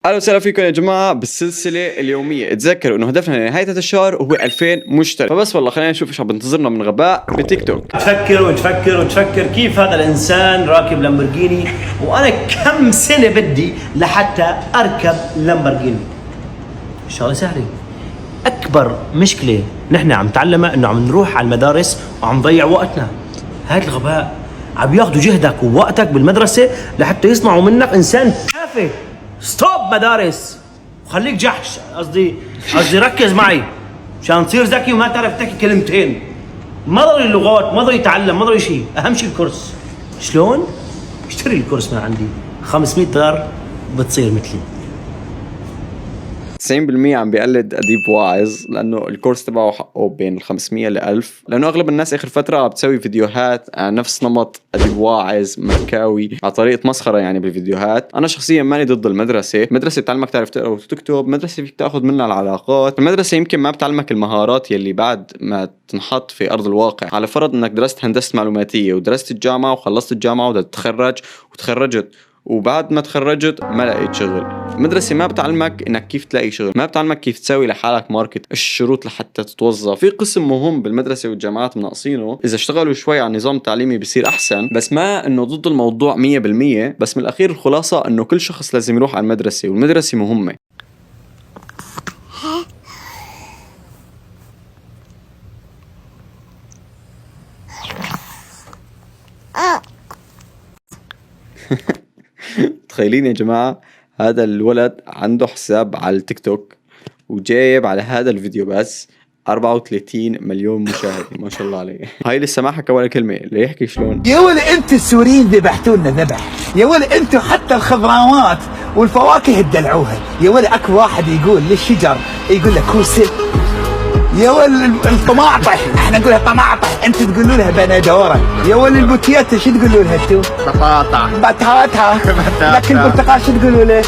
اهلا وسهلا فيكم يا جماعه بالسلسله اليوميه. تذكروا انه هدفنا لنهايه هذا الشهر هو 2000 مشترك، فبس والله خلينا نشوف ايش عم بنتظرنا من غباء بتيك توك. تفكر كيف هذا الانسان راكب لامبورجيني وانا كم سنه بدي لحتى اركب لامبورجيني. شغله سهله. اكبر مشكله نحن عم نتعلمها انه عم نروح على المدارس وعم نضيع وقتنا. هذا الغباء عم ياخذوا جهدك ووقتك بالمدرسه لحتى يصنعوا منك انسان تافه. ستوب مدارس وخليك جحش. قصدي ركز معي مشان تصير ذكي وما تعرف تحكي كلمتين. ما ضروري اللغات، ما ضروري يتعلم، ما ضروري شيء، اهم شيء الكورس. شلون؟ اشتري الكورس من عندي $500 بتصير مثلي. 90% عم بيقلد أديب واعظ لأنه الكورس تبعه حقه بين 500 ل 1000، لأنه أغلب الناس آخر فترة عم بتسوي فيديوهات على نفس نمط أديب واعظ مكاوي على طريقة مسخرة يعني بالفيديوهات. أنا شخصيا ماني ضد المدرسة بتعلمك تعرف تقرأ وتكتب، مدرسة فيك تاخذ منها العلاقات، المدرسة يمكن ما بتعلمك المهارات يلي بعد ما تنحط في أرض الواقع. على فرض أنك درست هندسة معلوماتية ودرست الجامعة وخلصت الجامعة وبدك تتخرج وتخرجت، وبعد ما تخرجت ما لقيت شغل. المدرسة ما بتعلمك انك كيف تلاقي شغل، ما بتعلمك كيف تسوي لحالك ماركت، الشروط لحتى تتوظف. في قسم مهم بالمدرسة والجامعات مناقصينه، اذا اشتغلوا شوي على النظام التعليمي بصير احسن، بس ما انه ضد الموضوع 100%. بس من الاخير الخلاصة انه كل شخص لازم يروح على المدرسة، والمدرسة مهمة. تخيلين يا جماعة هذا الولد عنده حساب على التيك توك وجايب على هذا الفيديو بس 34 مليون مشاهد، ما شاء الله عليه. هاي لسه ما حكى ولا كلمة ليحكي شلون. يا ولي انتوا السوريين ذبحتونا ذبح، يا ولي انتوا حتى الخضروات والفواكه تدلعوها، يا ولي اكو واحد يقول للشجر يقول له كوسه، يا ولي الطماطح احنا نقولها طماطح انتوا تقولوا لها بندوره، يا ولي البوتيات شو تقولوا لها انتوا؟ بطاطا. لكن البرتقال شو تقولوا له؟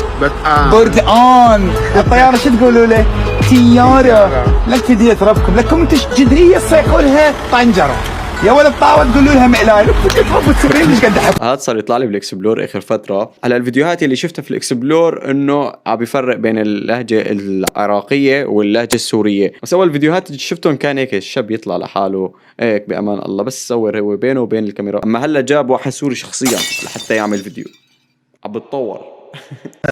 برتقان. الطياره شو تقولوا له؟ طياره. لا تديت ربكم لكم انتوا جذريه تصيحوا لها طنجره، يا ولد الطاوه تقولوا لها مقلاي. تحبوا السوريين مش قد احب. هذا صار يطلع لي بالاكسبلور اخر فتره. هلا الفيديوهات اللي شفتها في الاكسبلور انه عم بيفرق بين اللهجه العراقيه واللهجه السوريه، بس اول فيديوهات اللي شفتهم كان هيك الشاب يطلع لحاله هيك بامان الله بس صور هو بينه وبين الكاميرا. اما هلا جاب واحد سوري شخصيا لحتى يعمل فيديو، عم بتطور.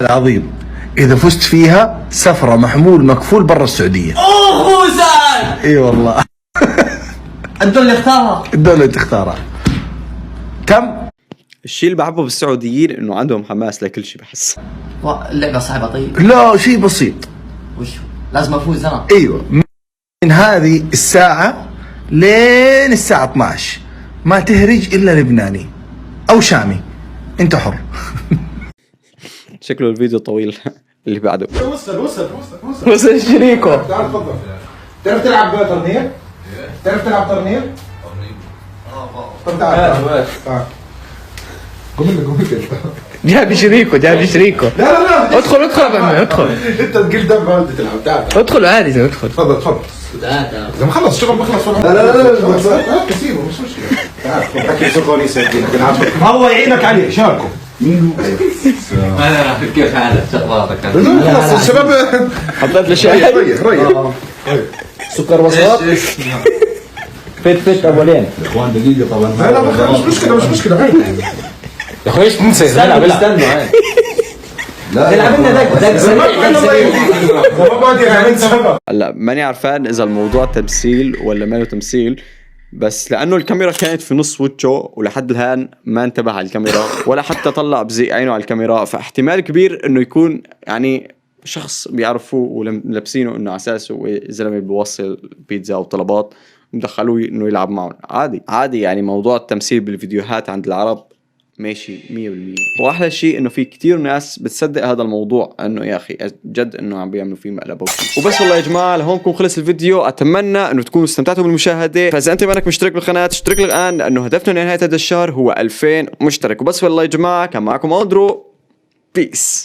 العظيم اذا فزت فيها سفره محمول مكفول برا السعوديه. اوه زين. اي والله. انتوا اللي اختارها. الدولة اللي تختارها. كم؟ الشيء اللي بحبه بالسعوديين انه عندهم حماس لكل شيء. بحس اللعبة صعبة. طيب لا شيء بسيط. وش لازم افوز انا؟ ايوه من هذه الساعة لين الساعة 12 ما تهرج الا لبناني او شامي، انت حر. شكله الفيديو طويل. اللي بعده وصل شريكه. تعال تفضل. تعرف تلعب طرنير؟ تعرف تلعب طرنير؟ طب تعال قوم جاب شريكه. لا ادخل يا عمي ادخل. انت تقول دم ما بدي تلعب. تعال ادخل عادي ادخل. تفضل. اذا ما خلص شغل بخلص. لا كثير مش مشكله. تعال حكي سخوني سجلك الله يعينك عليه. شاركوا انا كيف حالك؟ شغلاتك خلص الشباب. حطيت له شاي. ريح سكر وسط. فت اولين اخوان دقيقه طبعا. لا مش مشكله يا اخوي ايش ننسى؟ استنوا لا نلعب لنا دق هلا ماني عرفان اذا الموضوع تمثيل ولا ما له تمثيل، بس لانه الكاميرا كانت في نص وجهه ولحد الان ما انتبه على الكاميرا ولا حتى طلع بزي عينه على الكاميرا، فاحتمال كبير انه يكون يعني شخص بيعرفوه ولابسينه انه اساسه زلمه بيوصل بيتزا او طلبات مدخلوه انه يلعب معهم. عادي يعني موضوع التمثيل بالفيديوهات عند العرب ماشي 100%. واحلى شيء انه في كتير ناس بتصدق هذا الموضوع انه يا اخي جد انه عم بيعملوا فيه مقلب وبس. والله يا جماعه لهون بكون خلص الفيديو، اتمنى انه تكونوا استمتعتوا بالمشاهده. فاذا انت مانك مشترك بالقناه اشترك الان لانه هدفنا لنهايه هذا الشهر هو 2000 مشترك وبس. والله يا جماعه كان معكم اندرو، بيس.